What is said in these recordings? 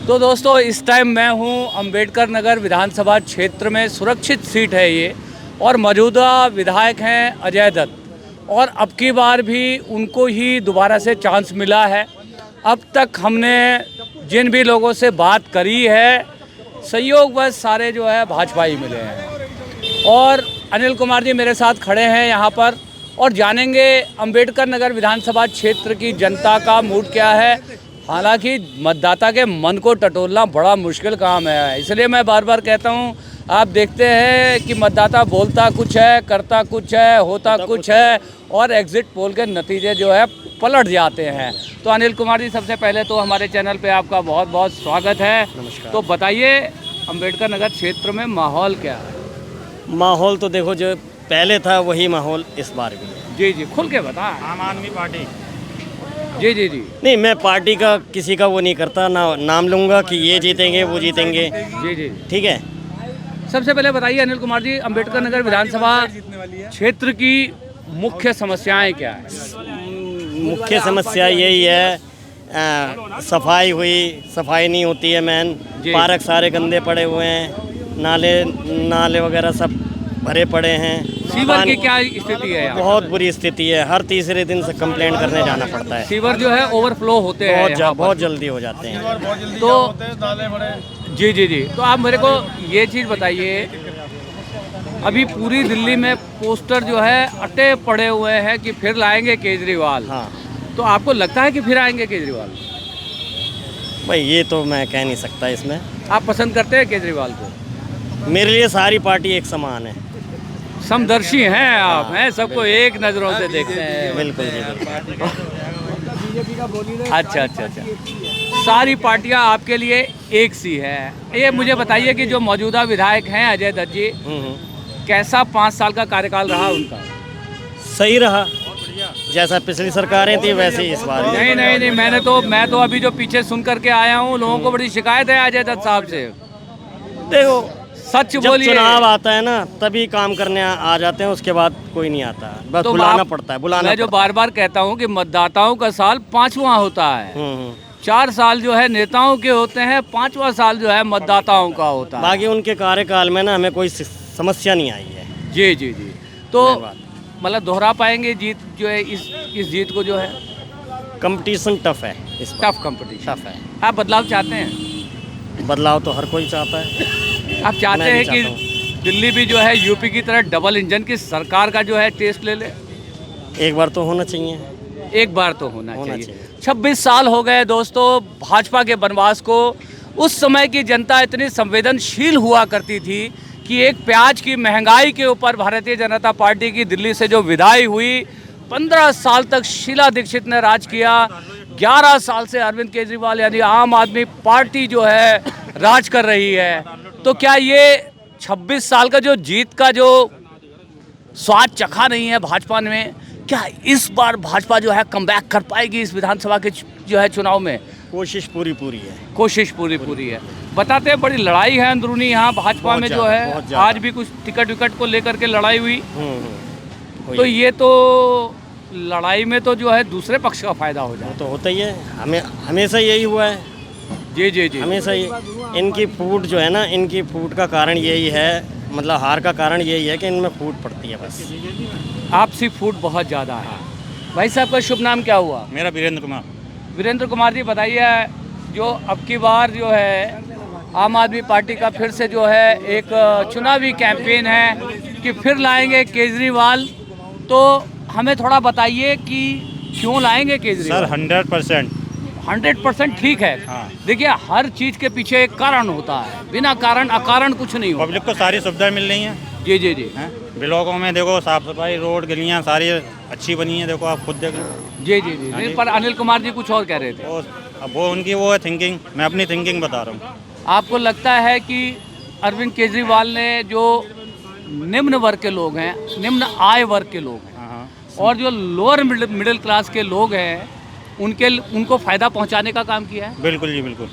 तो दोस्तों इस टाइम मैं हूं अंबेडकर नगर विधानसभा क्षेत्र में, सुरक्षित सीट है ये, और मौजूदा विधायक हैं अजय दत्त, और अब की बार भी उनको ही दोबारा से चांस मिला है। अब तक हमने जिन भी लोगों से बात करी है, सहयोगवश सारे जो है भाजपा ही मिले हैं। और अनिल कुमार जी मेरे साथ खड़े हैं यहाँ पर, और जानेंगे अंबेडकर नगर विधानसभा क्षेत्र की जनता का मूड क्या है। हालांकि मतदाता के मन को टटोलना बड़ा मुश्किल काम है, इसलिए मैं बार बार कहता हूँ, आप देखते हैं कि मतदाता बोलता कुछ है, करता कुछ है, होता कुछ है, और एग्जिट पोल के नतीजे जो है पलट जाते हैं। तो अनिल कुमार जी, सबसे पहले तो हमारे चैनल पे आपका बहुत बहुत स्वागत है। नमस्कार। तो बताइए अंबेडकर नगर क्षेत्र में माहौल क्या है? माहौल तो देखो, जो पहले था वही माहौल इस बार भी है। जी जी, खुल के बता। आम आदमी पार्टी। जी जी जी नहीं, मैं पार्टी का किसी का वो नहीं करता, ना नाम लूँगा कि ये जीतेंगे वो जीतेंगे। जी जी। ठीक है। सबसे पहले बताइए अनिल कुमार जी, अंबेडकर नगर विधानसभा क्षेत्र की मुख्य समस्याएं क्या है? मुख्य समस्या यही है, सफाई सफाई नहीं होती है मेन। जी। पार्क सारे गंदे पड़े हुए हैं, नाले वगैरह सब भरे पड़े हैं। सीवर की क्या स्थिति है यहाँ? बहुत बुरी स्थिति है, हर तीसरे दिन से कंप्लेंट करने जाना पड़ता है। सीवर जो है ओवरफ्लो होते हैं यहाँ पर। बहुत जल्दी हो जाते हैं। तो जी जी जी, तो आप मेरे को ये चीज़ बताइए, अभी पूरी दिल्ली में पोस्टर जो है अटे पड़े हुए हैं कि फिर लाएंगे केजरीवाल। हाँ तो आपको लगता है कि फिर आएंगे केजरीवाल? भाई, ये तो मैं कह नहीं सकता इसमें। आप पसंद करते हैं केजरीवाल को? मेरे लिए सारी पार्टी एक समान है। समदर्शी हैं आप, हैं, सबको एक नज़रों से देखते हैं। बिल्कुल जी, बिल्कुल। अच्छा अच्छा अच्छा, सारी पार्टियां आपके लिए एक सी है। ये मुझे बताइए कि जो मौजूदा विधायक हैं अजय दत्त जी, कैसा 5 साल का कार्यकाल रहा उनका? सही रहा, जैसा पिछली सरकारें थी वैसे ही इस बार भी। नहीं नहीं नहीं, मैं तो अभी जो पीछे सुन करके आया हूँ, लोगों को बड़ी शिकायत है अजय दत्त साहब से। देखो, सच जब बोलिए। चुनाव आता है ना तभी काम करने आ जाते हैं, उसके बाद कोई नहीं आता, बस तो बुलाना पड़ता है। मैं जो बार बार कहता हूँ कि मतदाताओं का साल 5वां होता है। 4 साल जो है नेताओं के होते हैं, 5वां साल जो है मतदाताओं का होता है। बाकी उनके कार्यकाल में ना हमें कोई समस्या नहीं आई है। जी जी जी। तो मतलब दोहरा पाएंगे जीत जो है, इस जीत को जो है? कंपटीशन टफ है, इस टफ कंपटीशन टफ है। आप बदलाव चाहते हैं? बदलाव तो हर कोई चाहता है। आप चाहते मैं भी हैं कि चाहता दिल्ली भी जो है यूपी की तरह डबल इंजन की सरकार का जो है टेस्ट ले ले? एक बार तो होना चाहिए। एक बार तो होना चाहिए। चाहिए। 26 साल हो गए दोस्तों भाजपा के बनवास को। उस समय की जनता इतनी संवेदनशील हुआ करती थी कि एक प्याज की महंगाई के ऊपर भारतीय जनता पार्टी की दिल्ली से जो विदाई हुई, 15 साल तक शीला दीक्षित ने राज किया, 11 साल से अरविंद केजरीवाल यानी आम आदमी पार्टी जो है राज कर रही है। तो क्या ये 26 साल का जो जीत का जो स्वाद चखा नहीं है भाजपा में, क्या इस बार भाजपा जो है कमबैक कर पाएगी इस विधानसभा के जो है चुनाव में? कोशिश पूरी है। कोशिश पूरी है। बताते हैं, बड़ी लड़ाई है अंदरूनी यहाँ भाजपा में जो है, आज भी कुछ टिकट विकट को लेकर के लड़ाई हुई। तो ये तो लड़ाई में तो जो है दूसरे पक्ष का फायदा हो जाए। तो होता ही है, हमें हमेशा यही हुआ है। जी जी जी। हमेशा ही इनकी फूट जो है ना, इनकी फूट का कारण यही है, मतलब हार का कारण यही है कि इनमें फूट पड़ती है बस। आपसी फूट बहुत ज़्यादा है। भाई साहब का शुभ नाम क्या हुआ? मेरा वीरेंद्र कुमार। वीरेंद्र कुमार जी, बताइए, जो अब की बार जो है आम आदमी पार्टी का फिर से जो है एक चुनावी कैंपेन है कि फिर लाएंगे केजरीवाल, तो हमें थोड़ा बताइए कि क्यों लाएंगे केजरीवाल? सर 100%। 100% ठीक है। हाँ। देखिए, हर चीज़ के पीछे एक कारण होता है, बिना कारण अकारण कुछ नहीं होता। पब्लिक को सारी सुविधाएं मिल रही हैं। जी जी जी। हैं? ब्लॉकों में देखो साफ सफाई, रोड गलियां सारी अच्छी बनी हैं, देखो आप खुद देख लो। जी जी जी। नहीं, पर अनिल कुमार जी कुछ और कह रहे थे। अब वो उनकी वो है थिंकिंग, मैं अपनी थिंकिंग बता रहा हूँ। आपको लगता है कि अरविंद केजरीवाल ने जो निम्न वर्ग के लोग हैं, निम्न आय वर्ग के लोग हैं, हाँ। और जो लोअर मिडिल क्लास के लोग हैं, उनको फ़ायदा पहुंचाने का काम किया है? बिल्कुल जी, बिल्कुल।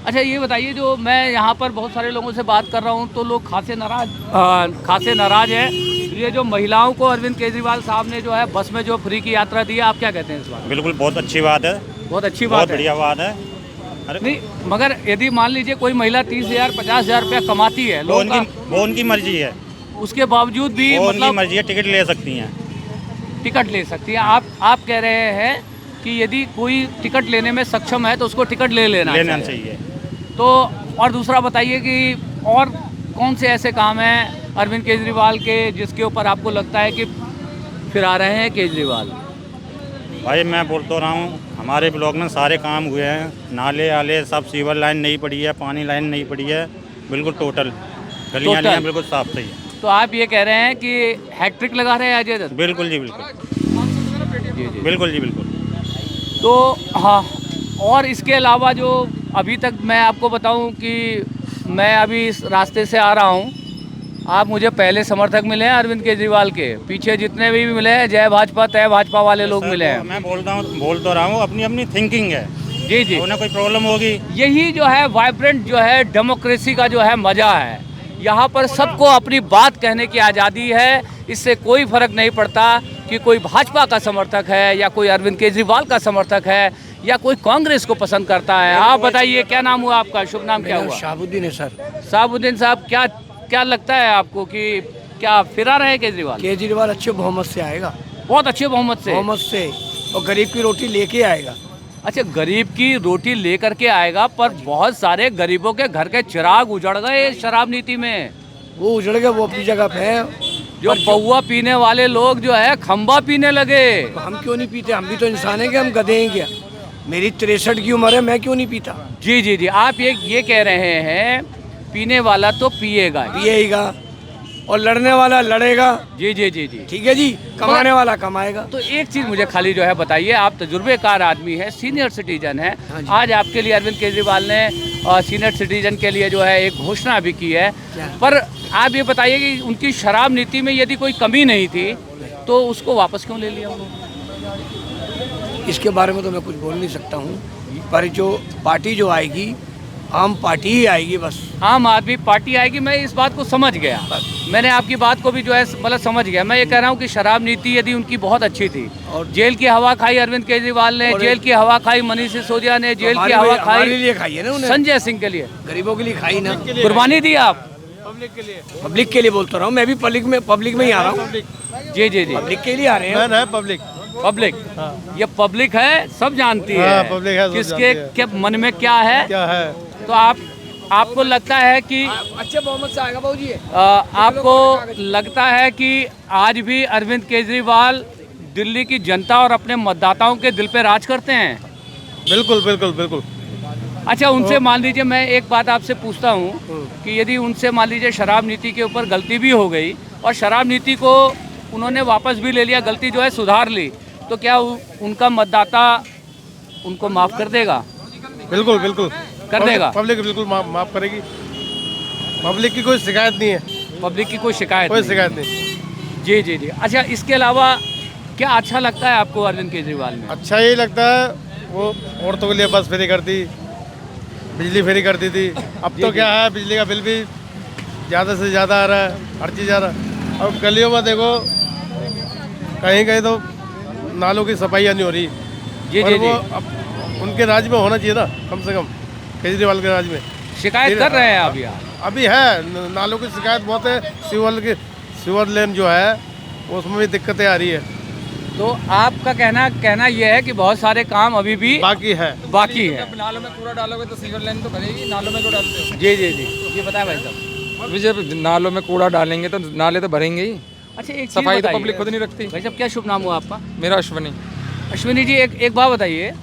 अच्छा, ये बताइए, जो मैं यहाँ पर बहुत सारे लोगों से बात कर रहा हूँ तो लोग खासे नाराज हैं। ये जो महिलाओं को अरविंद केजरीवाल साहब ने जो है बस में जो फ्री की यात्रा दी है, आप क्या कहते हैं इस बात? बिल्कुल, बहुत अच्छी बात है। बहुत अच्छी बहुत बात है। बढ़िया बात है। अरे नहीं, मगर यदि मान लीजिए कोई महिला 30,000 50,000 रुपया कमाती है, वो उनकी मर्जी है, उसके बावजूद भी वो उनकी मतलब मर्जी है, टिकट ले सकती हैं। टिकट ले सकती है। आप कह रहे हैं कि यदि कोई टिकट लेने में सक्षम है तो उसको टिकट ले लेना चाहिए। तो और दूसरा बताइए कि और कौन से ऐसे काम हैं अरविंद केजरीवाल के जिसके ऊपर आपको लगता है कि फिर आ रहे हैं केजरीवाल? भाई मैं बोल तो रहा हूँ, हमारे ब्लॉक में सारे काम हुए हैं, नाले आले सब, सीवर लाइन नहीं पड़ी है, पानी लाइन नहीं पड़ी है, बिल्कुल टोटल गलियाँ टोटल। बिल्कुल साफ सही है। तो आप ये कह रहे हैं कि हैट्रिक लगा रहे हैं अजय दत्त? बिल्कुल जी बिल्कुल, जी जी। बिल्कुल जी बिल्कुल। तो हाँ, और इसके अलावा जो अभी तक मैं आपको बताऊं कि मैं अभी इस रास्ते से आ रहा हूं, आप मुझे पहले समर्थक मिले हैं अरविंद केजरीवाल के, पीछे जितने भी मिले हैं जय भाजपा तय भाजपा वाले लोग मिले हैं। मैं बोल तो रहा हूँ, अपनी अपनी थिंकिंग है जी जी। उन्हें कोई प्रॉब्लम होगी। यही जो है वाइब्रेंट जो है डेमोक्रेसी का जो है मज़ा है, यहाँ पर सबको अपनी बात कहने की आज़ादी है। इससे कोई फर्क नहीं पड़ता कि कोई भाजपा का समर्थक है या कोई अरविंद केजरीवाल का समर्थक है या कोई कांग्रेस को पसंद करता है। आप बताइए क्या नाम हुआ आपका, शुभ नाम क्या हुआ? शाहबुद्दीन है सर। साहबुद्दीन साहब, क्या लगता है आपको कि क्या फिर आ रहे हैं केजरीवाल? केजरीवाल अच्छे बहुमत से आएगा, बहुत अच्छे बहुमत से। और गरीब की रोटी लेके आएगा। अच्छा, गरीब की रोटी लेकर के आएगा, पर बहुत सारे गरीबों के घर के चिराग उजड़ गए शराब नीति में। वो उजड़ गए, वो अपनी जगह पे है। जो पौवा पीने वाले लोग जो है खंबा पीने लगे। तो हम क्यों नहीं पीते? हम भी तो इंसान हैं, कि हम गधे हैं क्या? मेरी 63 की उम्र है, मैं क्यों नहीं पीता? जी जी जी, आप ये कह रहे हैं पीने वाला तो पिएगा पिएगा और लड़ने वाला लड़ेगा। जी जी जी जी, ठीक है जी, कमाने वाला कमाएगा। तो एक चीज़ मुझे खाली जो है बताइए, आप तजुर्बेकार आदमी है, सीनियर सिटीजन है, आज आपके लिए अरविंद केजरीवाल ने सीनियर सिटीजन के लिए जो है एक घोषणा भी की है, पर आप ये बताइए कि उनकी शराब नीति में यदि कोई कमी नहीं थी तो उसको वापस क्यों ले लिया उन्होंने? इसके बारे में तो मैं कुछ बोल नहीं सकता हूँ, पर जो पार्टी जो आएगी, आम पार्टी ही आएगी। बस आम आदमी पार्टी आएगी, मैं इस बात को समझ गया। मैंने आपकी बात को भी जो है मतलब समझ गया। मैं ये कह रहा हूँ कि शराब नीति यदि उनकी बहुत अच्छी थी, और जेल की हवा खाई अरविंद केजरीवाल ने, जेल की हवा खाई मनीष सिसोदिया ने, जेल की हवा खाई संजय सिंह के लिए, गरीबों के लिए खाई ना, कुर्बानी दी आप पब्लिक के लिए बोलता रहा हूँ। मैं भी पब्लिक में ही आ रहा हूँ। जी जी जी, पब्लिक के लिए आ रहे हैं। पब्लिक ये पब्लिक है, सब जानती है पब्लिक है, सब किसके जानती है। के मन में क्या है। तो आपको लगता है कि अच्छे बहुमत से आएगा बाबूजी। आपको लगता है कि आज भी अरविंद केजरीवाल दिल्ली की जनता और अपने मतदाताओं के दिल पे राज करते हैं? बिल्कुल बिल्कुल बिल्कुल। अच्छा, उनसे मान लीजिए, मैं एक बात आपसे पूछता हूँ कि यदि उनसे मान लीजिए शराब नीति के ऊपर गलती भी हो गई और शराब नीति को उन्होंने वापस भी ले लिया, गलती जो है सुधार ली, तो क्या उनका मतदाता उनको माफ़ कर देगा? बिल्कुल बिल्कुल कर देगा। पब्लिक बिल्कुल माफ करेगी। पब्लिक की कोई शिकायत नहीं है। पब्लिक की कोई शिकायत नहीं। जी जी जी। अच्छा, इसके अलावा क्या अच्छा लगता है आपको अरविंद केजरीवाल में? अच्छा यही लगता है, वो औरतों के लिए बस फ्री करती, बिजली फ्री करती थी। अब तो क्या है, बिजली का बिल भी ज़्यादा से ज़्यादा आ रहा है, हर चीज़ ज़्यादा। अब गलियों में देखो, कहीं कहीं तो नालों की सफाइयाँ नहीं हो रही। जी और जी वो जी, अब उनके राज्य में होना चाहिए ना, कम से कम केजरीवाल के राज्य में। शिकायत कर रहे हैं आप यार? अभी है, नालों की शिकायत बहुत है। सीवर लेन जो है उसमें भी दिक्कतें आ रही है। तो आपका कहना यह है कि बहुत सारे काम अभी भी बाकी है। नालों में कूड़ा डालोगे तो सीवर लाइन तो करेगी, नालों में क्यों डालते हो? जी जी जी, ये बताया भाई साहब। अभी जब नालों में कूड़ा डालेंगे तो नाले तो भरेंगे ही। अच्छा, एक सफाई तो पब्लिक खुद नहीं रखती। भाई साहब, क्या शुभ नाम हुआ आपका? मेरा अश्वनी। अश्विनी जी, एक बात बताइए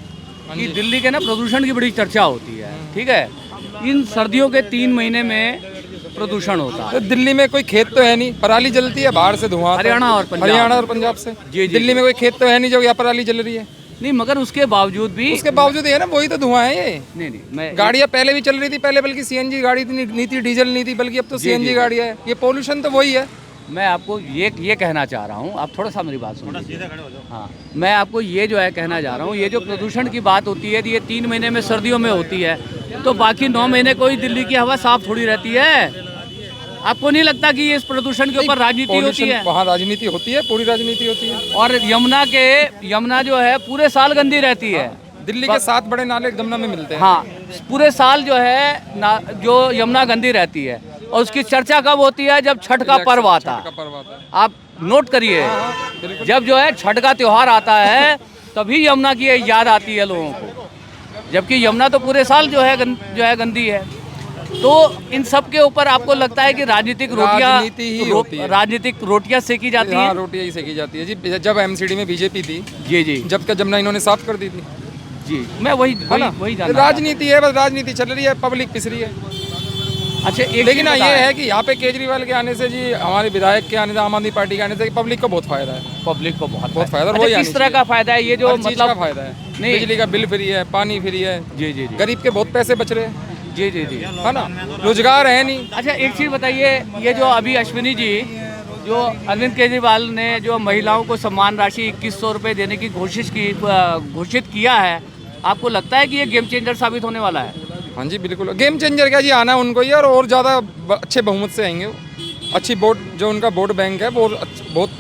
कि दिल्ली के ना प्रदूषण की बड़ी चर्चा होती है, ठीक है? इन सर्दियों के 3 महीने में प्रदूषण होता तो है। दिल्ली में कोई खेत तो है नहीं, पराली जलती है, बाहर से धुआं आता है। हरियाणा और पंजाब से। जी। दिल्ली में कोई खेत तो है नहीं जो यहाँ पराली जल रही है। नहीं, मगर उसके बावजूद भी है ना, वही तो धुआं है ये। नहीं, मैं गाड़ियाँ पहले भी चल रही थी, पहले बल्कि सीएनजी गाड़ी नहीं थी, डीजल नहीं थी, बल्कि अब तो सीएनजी गाड़ियाँ है। ये पोल्यूशन तो वही है। मैं आपको ये कहना चाह रहा हूँ, आप थोड़ा सा मेरी बात सुनिए। हाँ, मैं आपको ये जो है कहना चाह रहा हूँ, ये जो प्रदूषण की बात होती है, ये 3 महीने में सर्दियों में होती है, तो बाकी 9 महीने कोई दिल्ली की हवा साफ थोड़ी रहती है। आपको नहीं लगता कि इस प्रदूषण के ऊपर राजनीति होती है? वहाँ राजनीति होती है, पूरी राजनीति होती है। और यमुना जो है पूरे साल गंदी रहती है। दिल्ली के 7 बड़े नाले यमुना में मिलते हैं। हाँ, पूरे साल जो है जो यमुना गंदी रहती है और उसकी चर्चा कब होती है? जब छठ का पर्व आता है। आप नोट करिए, जब जो है छठ का त्यौहार आता है तभी यमुना की याद आती है लोगों को, जबकि यमुना तो पूरे साल जो है गंदी है। तो इन सब के ऊपर आपको लगता है कि राजनीतिक रोटियां सेकी जाती हैं? रोटियां ही सेकी जाती है जी। जब एमसीडी में बीजेपी थी जी, जब का जमुना इन्होंने साफ कर दी थी जी, मैं वही जानना राजनीति है, बस राजनीति चल रही है, पब्लिक पिस रही है। अच्छा, लेकिन ये है कि यहाँ पे केजरीवाल के आने से जी, हमारे विधायक के आने से, आम आदमी पार्टी के आने से पब्लिक को बहुत फायदा है। पब्लिक को बहुत फायदा। अच्छा, किस तरह का फायदा है ये? जो मतलब फायदा है, बिजली का बिल फ्री है, पानी फ्री है जी, गरीब के बहुत पैसे बच रहे हैं जी, है ना, रोजगार है नहीं। अच्छा, एक चीज़ बताइए, ये जो अभी अश्विनी जी, जो अरविंद केजरीवाल ने जो महिलाओं को सम्मान राशि 2100 रुपये देने की घोषित किया है, आपको लगता है कि ये गेम चेंजर साबित होने वाला है? हाँ जी, बिल्कुल गेम चेंजर क्या जी, आना है उनको ही, और ज़्यादा अच्छे बहुमत से आएंगे। अच्छी वोट, जो उनका वोट बैंक है वो बहुत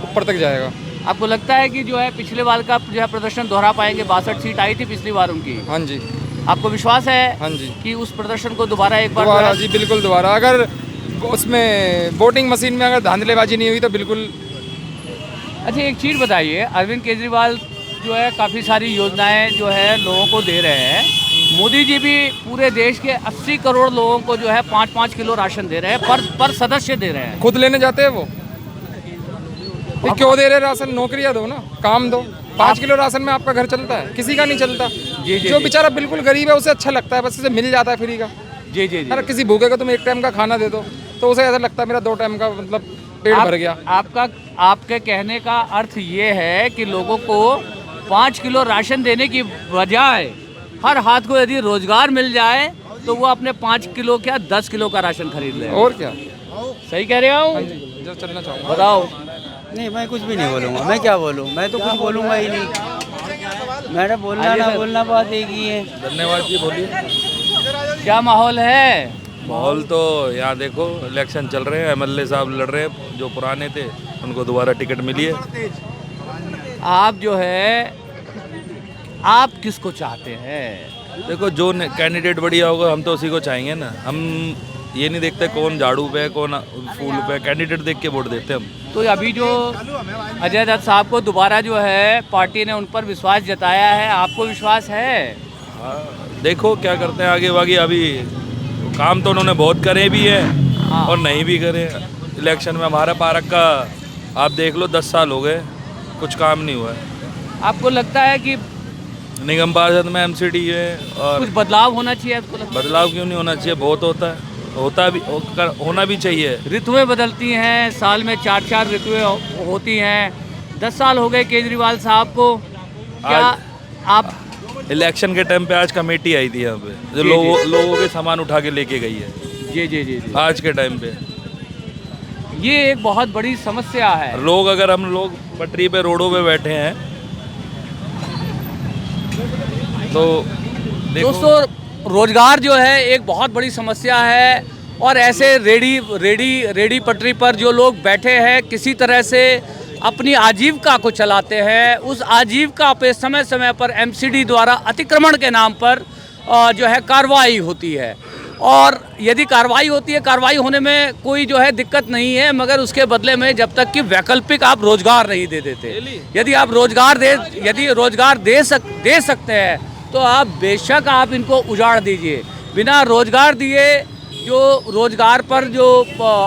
ऊपर तक जाएगा। आपको लगता है कि जो है पिछले बार का जो है प्रदर्शन दोहरा पाएंगे? 62 सीट आई थी पिछली बार उनकी। हाँ जी। आपको विश्वास है? हाँ जी, कि उस प्रदर्शन को दोबारा एक बार? जी बिल्कुल दोबारा। अगर उसमें वोटिंग मशीन में अगर धांधलेबाजी नहीं हुई तो बिल्कुल। अच्छा, एक चीज़ बताइए, अरविंद केजरीवाल जो है काफ़ी सारी योजनाएं जो है लोगों को दे रहे हैं, मोदी जी भी पूरे देश के 80 करोड़ लोगों को जो है 5-5 किलो राशन दे रहे हैं, पर सदस्य दे रहे हैं। खुद लेने जाते हैं वो क्यों दे रहे राशन? नौकरियां दो ना, काम दो। 5 किलो राशन में आपका घर चलता है? किसी का नहीं चलता। जो बेचारा बिल्कुल गरीब है उसे अच्छा लगता है, बस उसे मिल जाता है फ्री का। जी। अरे किसी भूखे को तुम एक टाइम का खाना दे दो तो उसे ऐसा लगता है मेरा 2 टाइम का मतलब पेट भर गया। आपके कहने का अर्थ ये है कि लोगों को 5 किलो राशन देने की बजाय हर हाथ को यदि रोजगार मिल जाए तो वो अपने 5 किलो क्या 10 किलो का राशन खरीद ले। और क्या, सही कह रहे हो? जो चलना चाहूँगा। बताओ। नहीं, मैं कुछ भी नहीं बोलूँगा। मैं क्या बोलूँ? मैं तो कुछ बोलूँगा ही नहीं। मैंने बोलना बात एक ही है। धन्यवाद जी, बोलिए। क्या माहौल है? माहौल तो यहाँ देखो, इलेक्शन चल रहे हैं, एमएलए साहब लड़ रहे हैं, जो पुराने थे उनको दोबारा टिकट मिली है। आप जो है, आप किसको चाहते हैं? देखो, जो कैंडिडेट बढ़िया होगा हम तो उसी को चाहेंगे ना। हम ये नहीं देखते कौन झाड़ू पे, कौन फूल पे, कैंडिडेट देख के वोट देते हम। तो अभी जो अजय दत्त साहब को दोबारा जो है पार्टी ने उन पर विश्वास जताया है, आपको विश्वास है? हाँ, देखो क्या करते हैं आगे बागी। अभी काम तो उन्होंने बहुत करे भी है और नहीं भी करे। इलेक्शन में हमारा पार्क का आप देख लो, 10 साल हो गए, कुछ काम नहीं हुआ है। आपको लगता है कि निगम पार्षद में एमसीडी है और कुछ बदलाव होना चाहिए? आपको लगता है? बदलाव क्यों नहीं होना चाहिए? बहुत होता भी होना भी चाहिए। ऋतुएं बदलती हैं, साल में 4-4 ऋतुएं होती हैं। 10 साल हो गए केजरीवाल साहब को। क्या आप इलेक्शन के टाइम पे आज कमेटी आई थी यहाँ पे, जो लोगों के सामान उठा के लेके गई है। जी। आज के टाइम पे ये एक बहुत बड़ी समस्या है। अगर हम लोग पटरी पे, रोडों पे बैठे हैं तो दोस्तों, रोजगार जो है एक बहुत बड़ी समस्या है और ऐसे रेडी पटरी पर जो लोग बैठे हैं, किसी तरह से अपनी आजीविका को चलाते हैं, उस आजीविका पे समय समय पर एमसीडी द्वारा अतिक्रमण के नाम पर जो है कार्रवाई होती है। और यदि कार्रवाई होती है, कार्रवाई होने में कोई जो है दिक्कत नहीं है, मगर उसके बदले में जब तक कि वैकल्पिक आप रोजगार नहीं दे देते, यदि आप रोजगार दे सकते हैं तो आप बेशक आप इनको उजाड़ दीजिए। बिना रोजगार दिए जो रोजगार पर जो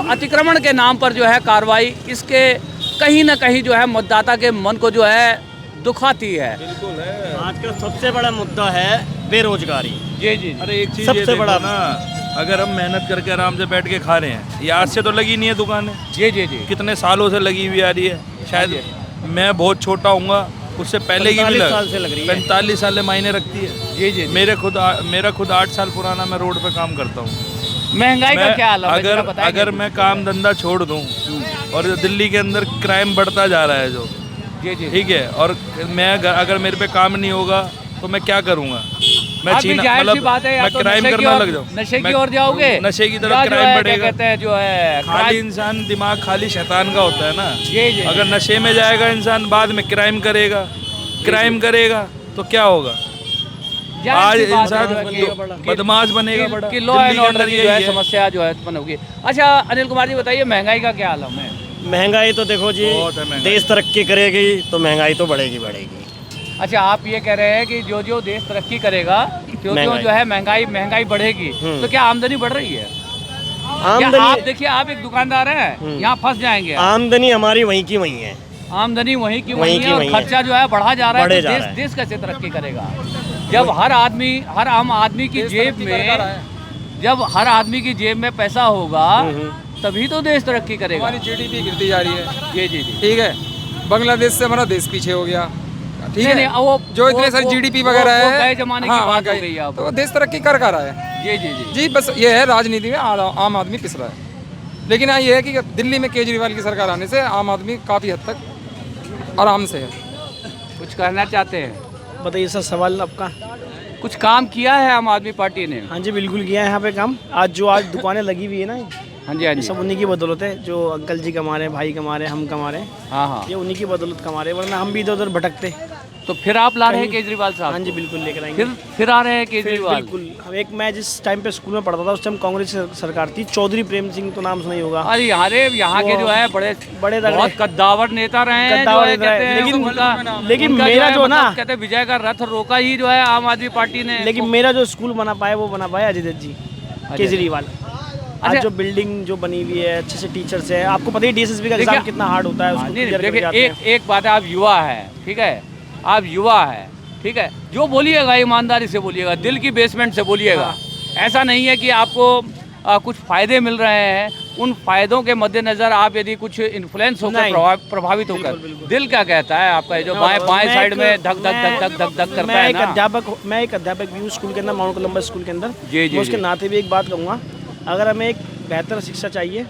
अतिक्रमण के नाम पर जो है कार्रवाई, इसके कहीं ना कहीं जो है मतदाता के मन को जो है दुखाती है। बिल्कुल है। आज का सबसे बड़ा मुद्दा है बेरोजगारी। जी। अरे एक चीज़ सबसे बड़ा ना, अगर हम मेहनत करके आराम से बैठ के खा रहे हैं, ये आज से तो लगी नहीं है दुकानें। जी। कितने सालों से लगी हुई आ रही है। शायद मैं बहुत छोटा हूँगा, उससे पहले की भी 45 साल मायने रखती है। जी। मेरा खुद 8 साल पुराना, मैं रोड पे काम करता हूँ। महंगाई का क्या हाल है? अगर मैं काम धंधा छोड़ दूँ और दिल्ली के अंदर क्राइम बढ़ता जा रहा है जो, जी, ठीक है, और अगर मेरे पे काम नहीं होगा तो मैं क्या करूँगा? मैं क्राइम करना लग जाऊँ, नशे की ओर जाओगे, नशे की तरफ क्राइम बढ़ेगा। कहते हैं जो है खाली इंसान दिमाग खाली शैतान का होता है ना। जी। अगर नशे में जाएगा इंसान, बाद में क्राइम करेगा तो क्या होगा? जाहिर आज सी बात है इंसान जो है कि- बदमाश बनेगा बड़ा। कि लॉ एंड दिल्ली के ऑर्डर अंदर की जो है यही है। समस्या जो है उत्पन्न होगी। अच्छा अनिल कुमार जी बताइए महंगाई का क्या आलम है? महंगाई तो देखो जी, बहुत है महंगाई। देश तरक्की करेगी तो महंगाई तो बढ़ेगी बढ़ेगी। अच्छा आप ये कह रहे हैं कि जो जो देश तरक्की करेगा क्यों महंगाई। जो है महंगाई बढ़ेगी, तो क्या आमदनी बढ़ रही है? या आमदनी आप देखिए आप एक दुकानदार हैं, यहाँ फंस जाएंगे आप। आमदनी हमारी वहीं की वहीं है। आमदनी वहीं की वहीं वहीं की है और वहीं है। खर्चा जो है बढ़ा जा रहा है, बढ़े तो जा रहा है। देश कैसे तरक्की करेगा? जब हर आम आदमी की जेब में जब हर आदमी की जेब में पैसा होगा तभी तो देश तरक्की करेगा। हमारी जीडीपी गिरती जा रही है। जी जी जी। ठीक है, बांग्लादेश से हमारा देश पीछे हो गया। ठीक नहीं, है, नहीं, वो- जो इतने वो- सारी वो- जीडीपी वो- वगैरह वो है, गए जमाने की हाँ, बात हो गए। गई है अब। तो वो देश तरक्की कर रहा है जी जी जी। जी। बस ये है राजनीति में आम आदमी पिस रहा है। लेकिन हाँ ये है कि दिल्ली में केजरीवाल की सरकार आने से आम आदमी काफ़ी हद तक आराम से है। कुछ कहना चाहते हैं? बताइए सर, सवाल आपका। कुछ काम किया है आम आदमी पार्टी ने? हाँ जी बिल्कुल किया है यहाँ पे काम। आज दुकानें लगी हुई है ना, हाँ जी हाँ जी। सब उन्हीं की बदौलत है। जो अंकल जी कमा रहे हैं, भाई कमा रहे हैं, हम कमा रहे हैं, हाँ हाँ। ये उन्हीं की बदौलत कमा रहे हैं, वरना हम भी इधर उधर भटकते। तो फिर आप ला रहे हैं कहीं- केजरीवाल साहब हाँ जी को? बिल्कुल लेकर आएंगे। फिर आ रहे हैं फिर केजरीवाल? बिल्कुल। हम एक मैं जिस टाइम पे स्कूल में पढ़ता था उस टाइम कांग्रेस सरकार थी, चौधरी प्रेम सिंह तो नाम सुना ही होगा। अरे यहाँ के वो जो है बड़े बड़े तगड़े- बहुत कद्दावर नेता रहे हैं, कद्दावर जो है नेता कहते है। हैं लेकिन उनका मेरा है जो ना- मतलब कहते हैं विजय का रथ रोका ही जो है आम आदमी पार्टी ने। लेकिन मेरा जो स्कूल बना पाया वो बना पाया अजय दत्त जी, केजरीवाल। आज अच्छा। जो बिल्डिंग जो बनी हुई है, अच्छे से टीचर्स है, आपको पता ही डीएसएसबी का देखिए- एग्जाम कितना हार्ड होता है, हाँ, उसको नहीं, क्लियर करके देखिए जाते हैं। एक बात है, आप युवा है, ठीक है, आप युवा है, ठीक है, जो बोलिएगा ईमानदारी से बोलिएगा, दिल की बेसमेंट से बोलिएगा। ऐसा नहीं है कि आपको कुछ फायदे मिल रहे हैं, उन फायदों के मद्देनजर आप यदि कुछ इन्फ्लुएंस होकर नहीं। प्रभावित होकर, बिल्कुल, बिल्कुल। दिल क्या कहता है आपका, जो बाएं साइड में धक धक धक धक धक धक करता मैं है एक ना? मैं एक अध्यापक भी हूँ स्कूल के अंदर, माउंट कोलंबस स्कूल के अंदर। जी, जी, मैं उसके जी। नाते भी एक बात कहूँगा, अगर हमें एक बेहतर शिक्षा चाहिए,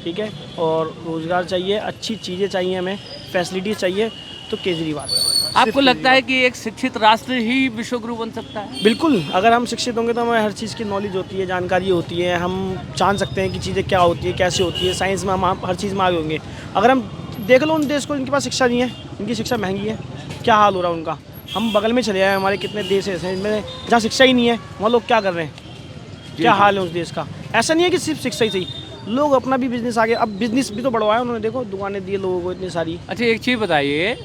ठीक है, और रोज़गार चाहिए, अच्छी चीज़ें चाहिए, हमें फैसिलिटीज़ चाहिए, तो केजरीवाल। आपको लगता है कि एक शिक्षित राष्ट्र ही विश्वगुरु बन सकता है? बिल्कुल, अगर हम शिक्षित होंगे तो हमें हर चीज़ की नॉलेज होती है, जानकारी होती है, हम जान सकते हैं कि चीज़ें क्या होती है, कैसे होती है। साइंस में हम हर चीज़ में आगे होंगे। अगर हम देख लो उन देश को, इनके पास शिक्षा नहीं है, इनकी शिक्षा महंगी है, क्या हाल हो रहा है उनका। हम बगल में चले आए, हमारे कितने देश ऐसे हैं इनमें जहाँ शिक्षा ही नहीं है, वहाँ लोग क्या कर रहे हैं, क्या हाल है उस देश का। ऐसा नहीं है कि सिर्फ शिक्षा ही सही, लोग अपना भी बिजनेस आगे, अब बिजनेस भी तो बढ़वाया उन्होंने, देखो दुकानें दी लोगों को इतनी सारी। अच्छा एक चीज़ बताइए,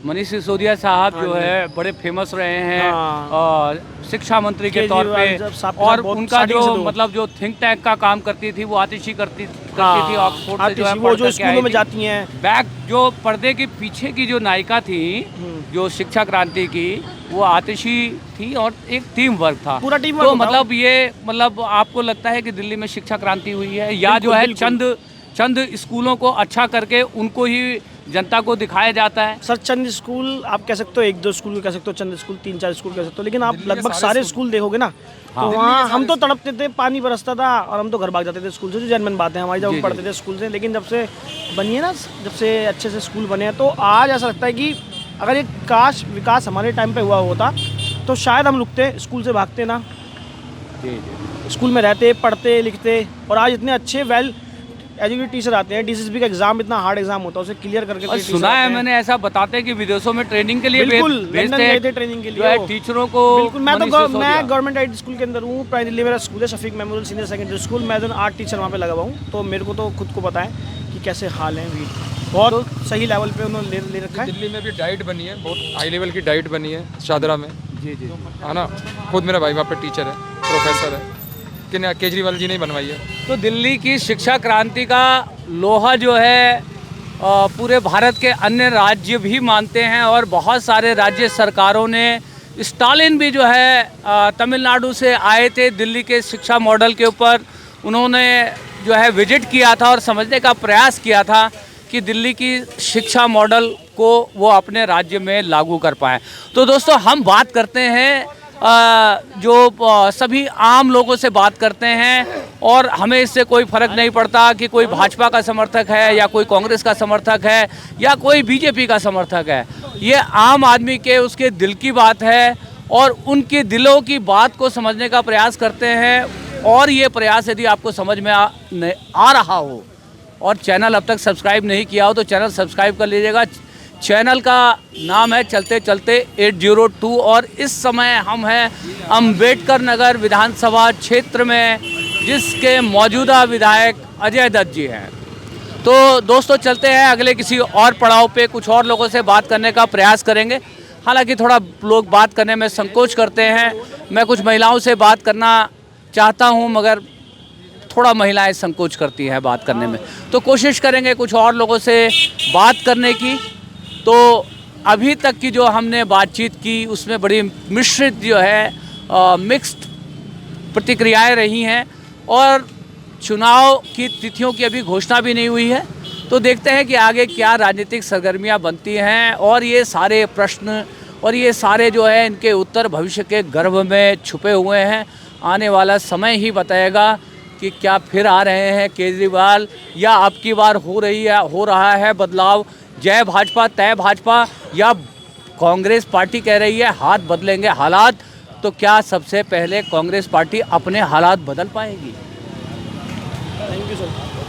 मनीष सिसोदिया साहब जो है बड़े फेमस रहे हैं हाँ। शिक्षा मंत्री के तौर केजरीवाल जब पे, साहब और बहुत उनका starting से जो तो- मतलब जो थिंक टैंक का काम करती थी वो आतिशी करती थी ऑक्सफोर्ड से जो है वो पढ़ जो करके आई स्कूलों में थी। जाती हैं, बैक जो पर्दे के पीछे की जो नायिका थी जो शिक्षा क्रांति की, वो आतिशी थी और एक टीम वर्क था। पूरा team तो work होता है। मतलब ये मतलब आपको लगता है कि दिल्ली में शिक्षा क्रांति हुई है, या जो है बिल्कुल। चंद स्कूलों को अच्छा करके उनको ही जनता को दिखाया जाता है? सर चंद स्कूल आप कह सकते हो, एक दो स्कूल कह सकते हो, चंद स्कूल 3-4 स्कूल कह सकते हो, लेकिन आप लगभग सारे स्कूल देखोगे ना, तो वहाँ हम तो तड़पते थे, पानी बरसता था और हम तो घर भाग जाते थे स्कूल से, जो जेन्युइन बात है हमारी, जब हम पढ़ते थे स्कूल से। लेकिन जब से बनी है ना, जब से अच्छे से स्कूल बने हैं, तो आज ऐसा लगता है कि अगर एक विकास हमारे टाइम पे हुआ होता तो शायद हम रुकते, स्कूल से भागते ना, स्कूल में रहते, पढ़ते, लिखते। और आज इतने अच्छे वेल एजुकेटेड टीचर आते हैं, डीएसएसबी का एग्जाम इतना हार्ड एग्जाम होता है, उसे क्लियर करके और टीचर सुना है आते हैं। मैंने, ऐसा बताते हैं कि विदेशों में ट्रेनिंग के लिए बिल्कुल, भेजते लंदन गए थे हैं ट्रेनिंग के जो है लिए टीचरों को। बिल्कुल, मैं मनीष सिसोदिया। मैं गवर्नमेंट एडेड स्कूल के अंदर हूँ, प्राइमरी मेरा स्कूल है Shafiq memorial senior secondary school. मैं आर्ट टीचर वहाँ पे लगा हुआ हूँ, तो मेरे को तो खुद को पता है कि कैसे हाल है भी, बहुत सही लेवल पे उन्होंने ले रखा है। दिल्ली में भी डाइट बनी है, बहुत हाई लेवल की डाइट बनी है शाहदरा में। जी जी। है ना, खुद मेरा भाई वहाँ पे टीचर है, प्रोफेसर है, कि केजरीवाल जी ने बनवाई है। तो दिल्ली की शिक्षा क्रांति का लोहा जो है पूरे भारत के अन्य राज्य भी मानते हैं, और बहुत सारे राज्य सरकारों ने, स्टालिन भी जो है तमिलनाडु से आए थे दिल्ली के शिक्षा मॉडल के ऊपर, उन्होंने जो है विजिट किया था और समझने का प्रयास किया था कि दिल्ली की शिक्षा मॉडल को वो अपने राज्य में लागू कर पाएँ। तो दोस्तों हम बात करते हैं जो सभी आम लोगों से बात करते हैं, और हमें इससे कोई फ़र्क नहीं पड़ता कि कोई भाजपा का समर्थक है या कोई कांग्रेस का समर्थक है या कोई बीजेपी का समर्थक है। ये आम आदमी के उसके दिल की बात है, और उनके दिलों की बात को समझने का प्रयास करते हैं। और ये प्रयास यदि आपको समझ में आ रहा हो और चैनल अब तक सब्सक्राइब नहीं किया हो तो चैनल सब्सक्राइब कर लीजिएगा। चैनल का नाम है चलते चलते 802 और इस समय हम हैं अंबेडकर नगर विधानसभा क्षेत्र में, जिसके मौजूदा विधायक अजय दत्त जी हैं। तो दोस्तों चलते हैं अगले किसी और पड़ाव पे, कुछ और लोगों से बात करने का प्रयास करेंगे। हालांकि थोड़ा लोग बात करने में संकोच करते हैं। मैं कुछ महिलाओं से बात करना चाहता हूं, मगर थोड़ा महिलाएं संकोच करती हैं बात करने में। तो कोशिश करेंगे कुछ और लोगों से बात करने की। तो अभी तक की जो हमने बातचीत की उसमें बड़ी मिश्रित जो है मिक्स्ड प्रतिक्रियाएं रही हैं, और चुनाव की तिथियों की अभी घोषणा भी नहीं हुई है। तो देखते हैं कि आगे क्या राजनीतिक सरगर्मियां बनती हैं, और ये सारे प्रश्न और ये सारे जो है इनके उत्तर भविष्य के गर्भ में छुपे हुए हैं। आने वाला समय ही बताएगा कि क्या फिर आ रहे हैं केजरीवाल, या अब की बार हो रहा है बदलाव, जय भाजपा तय भाजपा, या कांग्रेस पार्टी कह रही है हाथ बदलेंगे हालात। तो क्या सबसे पहले कांग्रेस पार्टी अपने हालात बदल पाएगी? Thank you sir.